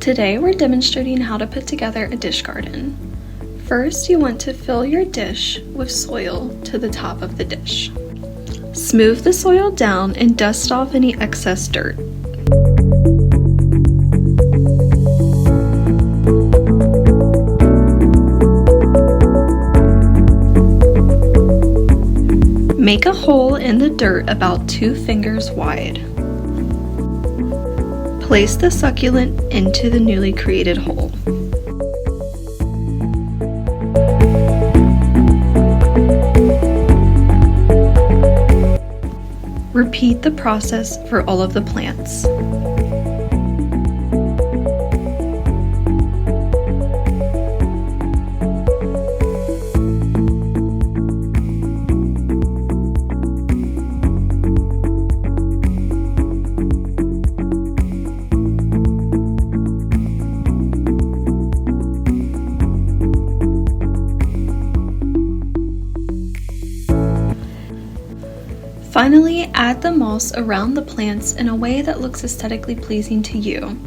Today we're demonstrating how to put together a dish garden. First, you want to fill your dish with soil to the top of the dish. Smooth the soil down and dust off any excess dirt. Make a hole in the dirt about 2 fingers wide. Place the succulent into the newly created hole. Repeat the process for all of the plants. Finally, add the moss around the plants in a way that looks aesthetically pleasing to you.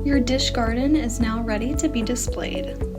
Your dish garden is now ready to be displayed.